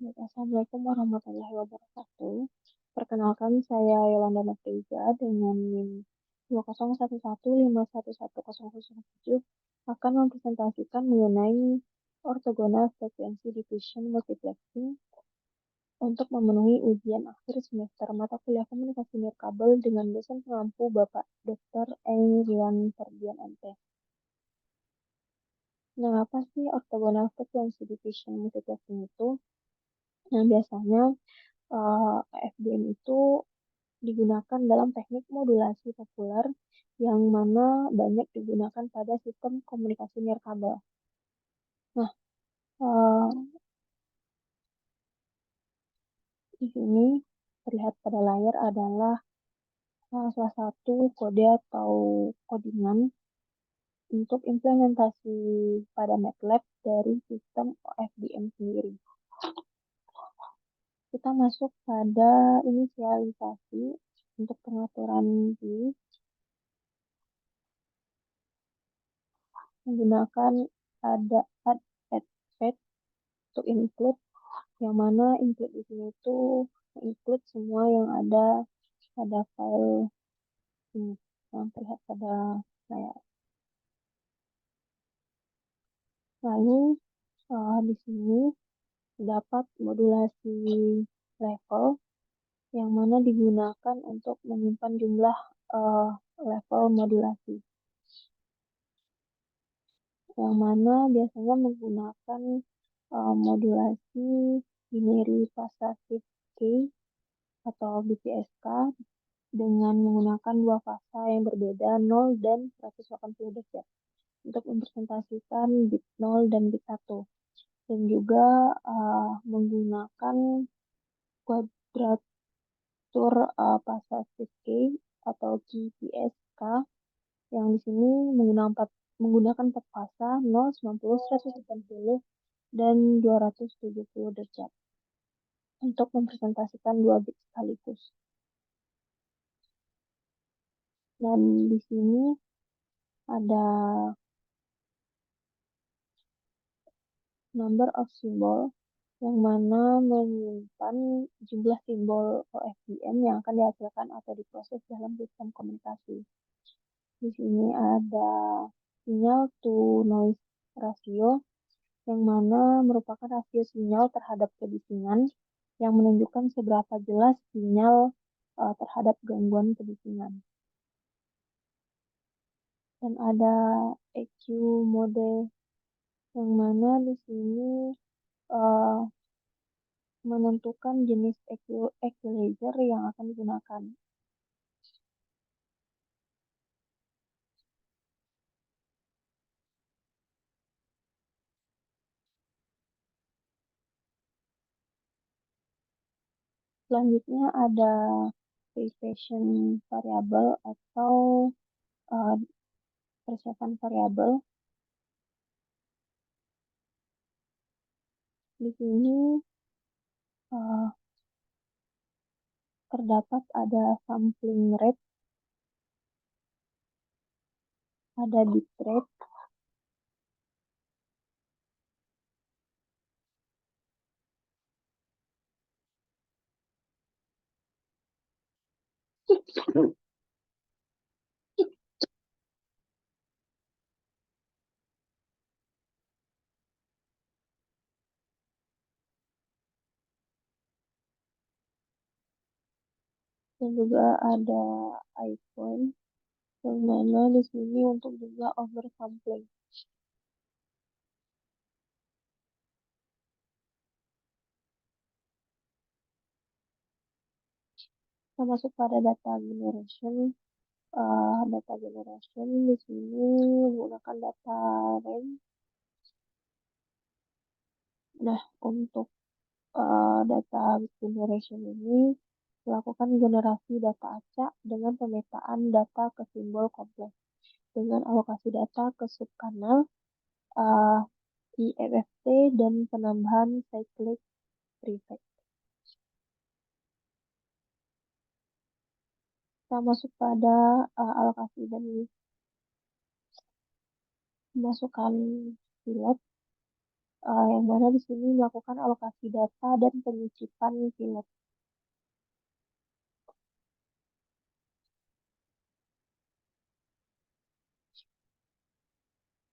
Baik, Assalamualaikum warahmatullahi wabarakatuh. Perkenalkan, saya Yolanda Nafriza dengan NIM 201151107 akan mempresentasikan mengenai ortogonal frekuensi diffusion multiplexing untuk memenuhi ujian akhir semester mata kuliah komunikasi nirkabel dengan dosen pengampu Bapak Dr. Rian Ferdian MT. Nah, apa sih ortogonal frekuensi diffusion multiplexing itu? Nah, biasanya FDM itu digunakan dalam teknik modulasi populer yang mana banyak digunakan pada sistem komunikasi nirkabel. Nah, eh, di sini terlihat pada layar adalah salah satu kode atau codingan untuk implementasi pada MATLAB dari sistem OFDM sendiri. Kita masuk pada inisialisasi untuk pengaturan pilih menggunakan ada add fetch to include, yang mana include di sini itu include semua yang ada pada file ini yang terlihat pada layar. Lalu di sini dapat modulasi level yang mana digunakan untuk menyimpan jumlah uh, level modulasi, yang mana biasanya menggunakan modulasi binary passivity key atau BPSK dengan menggunakan dua fasa yang berbeda 0 dan 180 derajat untuk mempresentasikan bit 0 dan bit 1, dan juga menggunakan kuadratur Passivity key atau QPSK yang di sini menggunakan 4 fasa 0, 90, 180 dan 270 derajat untuk mempresentasikan dua bit sekaligus. Dan di sini ada number of symbol yang mana menyimpan jumlah simbol OFDM yang akan dihasilkan atau diproses dalam sistem komunikasi. Di sini ada sinyal to noise ratio yang mana merupakan rasio sinyal terhadap kebisingan yang menunjukkan seberapa jelas sinyal terhadap gangguan kebisingan. Dan ada EQ mode yang mana di sini uh, menentukan jenis equalizer yang akan digunakan. Selanjutnya ada precision variable atau uh, persiapan variabel. Di sini uh, terdapat ada sampling rate, ada bit rate, dan juga ada icon yang mana di sini untuk juga oversampling. Kita masuk pada data generation. Data generation di sini menggunakan data range. Nah, untuk data generation ini melakukan generasi data acak dengan pemetaan data ke simbol kompleks dengan alokasi data ke subkanal uh, IFFT dan penambahan cyclic prefix. Kita masuk pada alokasi dan masukkan pilot. yang mana di sini melakukan alokasi data dan penyisipan pilot.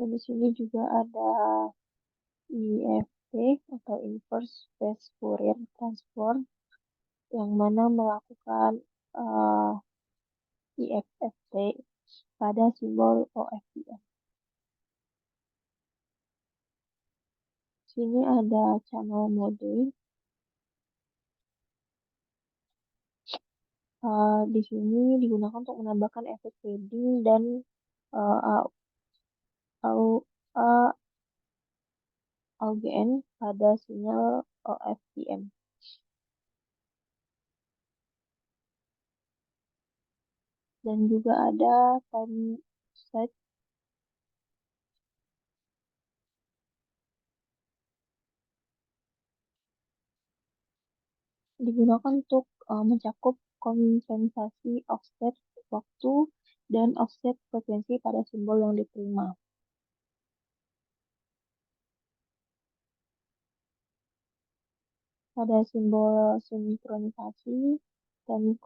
Dan di sini juga ada IFT atau Inverse Phase Fourier Transform yang mana melakukan uh, IFFT pada simbol OFDM. Sini ada channel mode. Di sini digunakan untuk menambahkan efek fading dan uh, au- uh, AUGN pada sinyal OFDM. Dan juga ada time set digunakan untuk mencakup kompensasi offset waktu dan offset frekuensi pada simbol yang diterima. Pada simbol sinkronisasi dan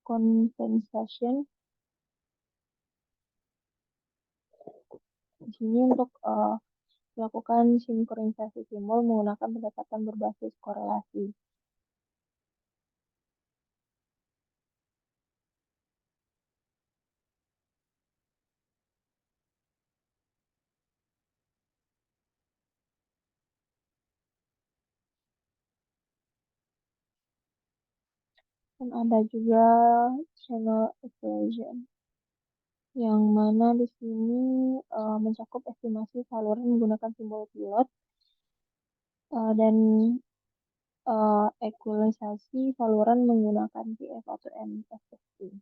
compensation di sini untuk melakukan sinkronisasi simbol menggunakan pendekatan berbasis korelasi. Dan ada juga channel equation yang mana di sini mencakup estimasi saluran menggunakan simbol pilot dan ekualisasi saluran menggunakan PF atau MFST.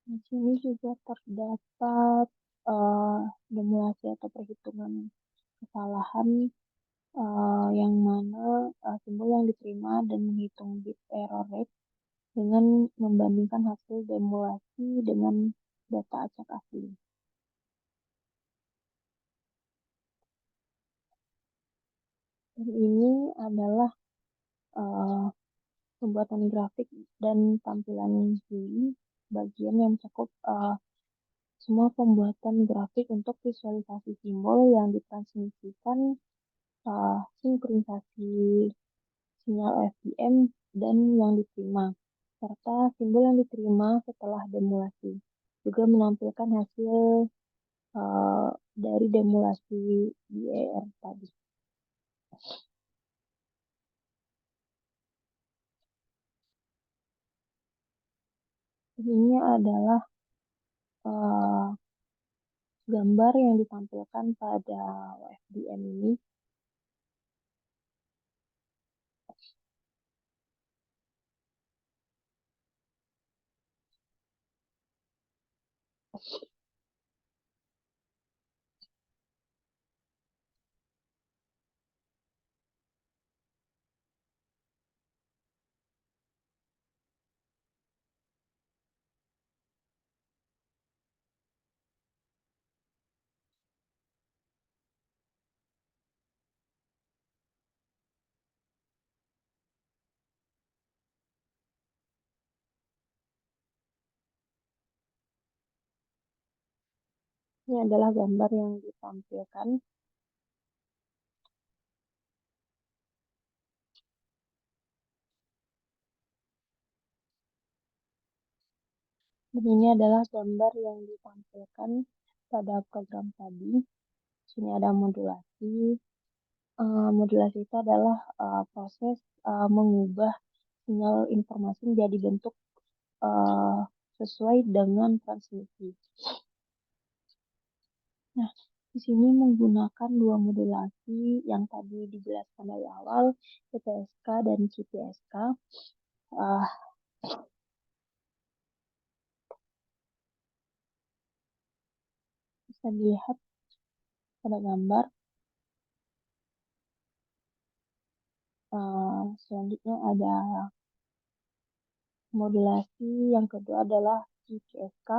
Di sini juga terdapat demulasi atau perhitungan kesalahan yang mana simbol yang diterima dan menghitung bit error rate dengan membandingkan hasil demulasi dengan data acak asli. Dan ini adalah uh, pembuatan grafik dan tampilan GUI bagian yang mencakup semua pembuatan grafik untuk visualisasi simbol yang ditransmisikan, sinkronisasi sinyal FDM dan yang diterima, serta simbol yang diterima setelah demulasi. Juga menampilkan hasil uh, dari demulasi BER tadi. Ini adalah uh, gambar yang ditampilkan pada OFDM ini. Ini adalah gambar yang ditampilkan. Dan ini adalah gambar yang ditampilkan pada program tadi. Sini ada modulasi. Modulasi itu adalah proses mengubah sinyal informasi menjadi bentuk uh, sesuai dengan transmisi. Nah, di sini menggunakan dua modulasi yang tadi dijelaskan dari awal, PPSK dan CPSK. Ah, bisa dilihat pada gambar. Selanjutnya ada modulasi yang kedua adalah CPSK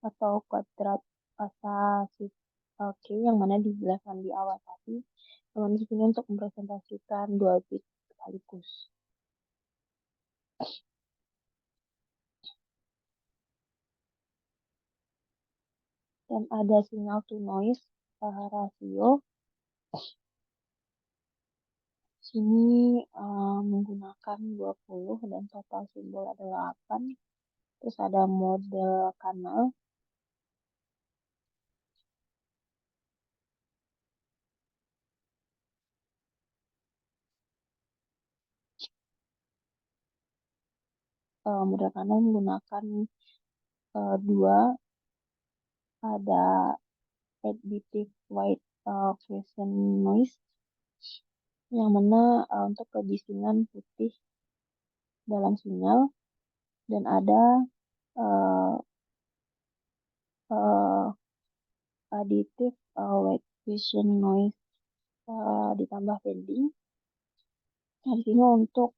atau kuadrat pasif. Oke, yang mana dijelaskan di awal tadi. Teman di sini untuk mempresentasikan dua bit sekaligus. Dan ada signal to noise rasio. Sini menggunakan 20 dan total simbol ada 8. Terus ada model kanal. Model kanal menggunakan dua, ada additive white question noise yang mana untuk kebisingan putih dalam sinyal, dan ada uh, uh, additive white question noise ditambah fading. Nah, di sini untuk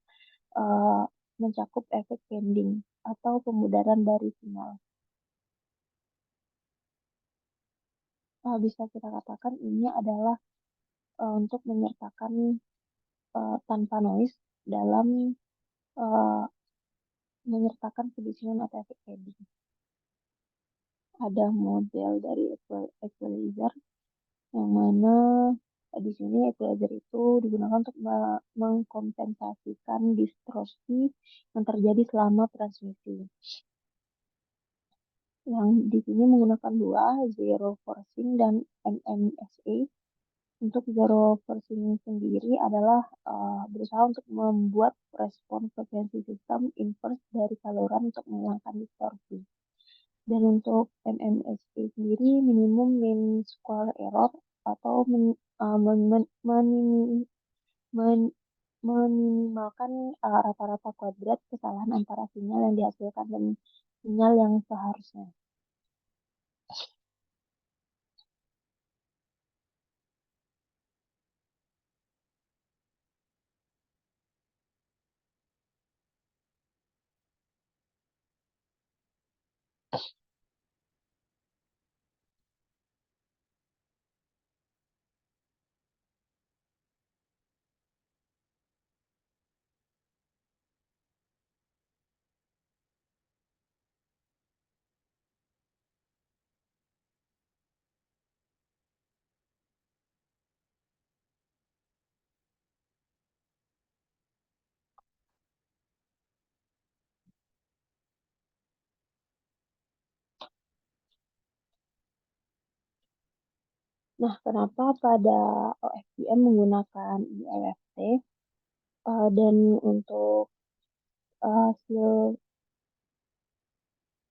uh, mencakup efek bending atau pemudaran dari sinyal. Bisa kita katakan ini adalah untuk menyertakan tanpa noise dalam uh, menyertakan kebisingan atau efek bending. Ada model dari equalizer yang mana di sini equalizer itu digunakan untuk mengkompensasikan distorsi yang terjadi selama transmisi. Yang di sini menggunakan dua, zero forcing dan MMSA. Untuk zero forcing sendiri adalah berusaha untuk membuat respon frekuensi sistem inverse dari saluran untuk menghilangkan distorsi. Dan untuk MMSA sendiri minimum mean square error atau meminimalkan rata-rata kuadrat kesalahan antara sinyal yang dihasilkan dan sinyal yang seharusnya. Nah, kenapa pada OFDM menggunakan IFT dan untuk hasil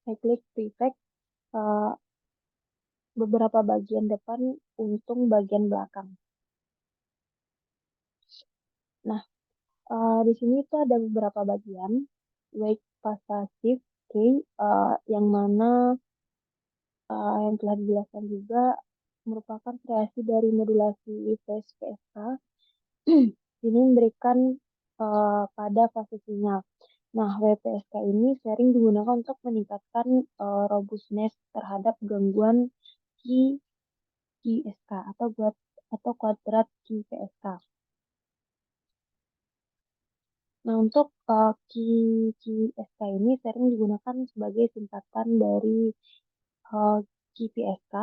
cyclic prefect uh, beberapa bagian depan untung bagian belakang. Nah, di sini itu ada beberapa bagian, wake pasif, yang mana yang telah dijelaskan juga merupakan kreasi dari modulasi phase PSK. Ini memberikan pada fase sinyal. Nah, WPSK ini sering digunakan untuk meningkatkan robustness terhadap gangguan QPSK atau kuadrat QPSK. Nah, untuk QPSK ini sering digunakan sebagai singkatan dari QPSK,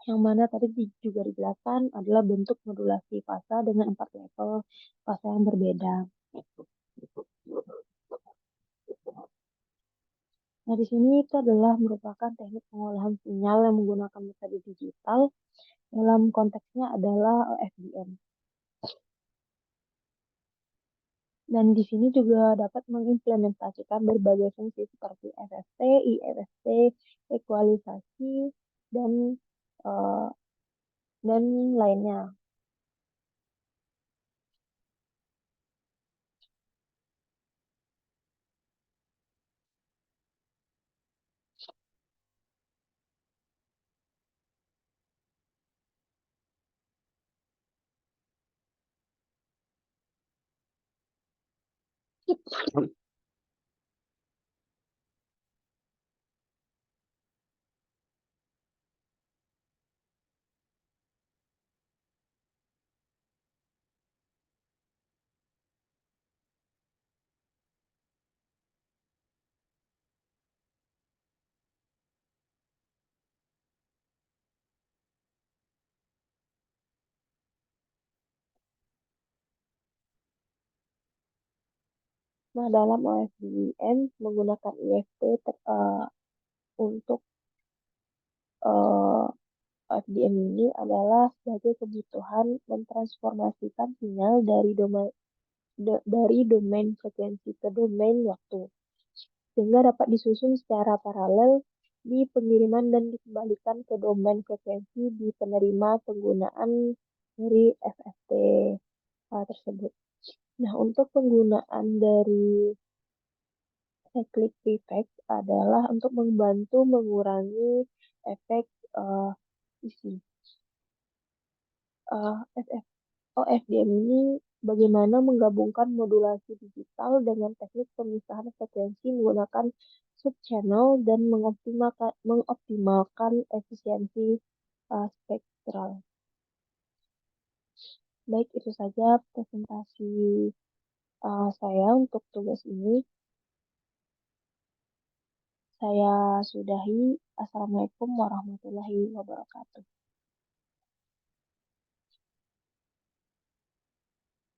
yang mana tadi juga dijelaskan adalah bentuk modulasi fasa dengan 4 level fasa yang berbeda. Nah, di sini itu adalah merupakan teknik pengolahan sinyal yang menggunakan metode digital. Dalam konteksnya adalah FDM. Dan di sini juga dapat mengimplementasikan berbagai fungsi seperti FFT, IFFT, ekualisasi, dan eh, dan lainnya. Nah, dalam OFDM menggunakan IFT untuk eh, OFDM ini adalah sebagai kebutuhan mentransformasikan sinyal dari domain frekuensi ke domain waktu, sehingga dapat disusun secara paralel di pengiriman dan dikembalikan ke domain frekuensi di penerima penggunaan dari FFT tersebut. Nah, untuk penggunaan dari cyclic prefix adalah untuk membantu mengurangi efek uh, isi. OFDM ini bagaimana menggabungkan modulasi digital dengan teknik pemisahan frekuensi menggunakan subchannel dan mengoptimalkan efisiensi spektral. Baik, itu saja presentasi saya untuk tugas ini. Saya sudahi. Assalamualaikum warahmatullahi wabarakatuh.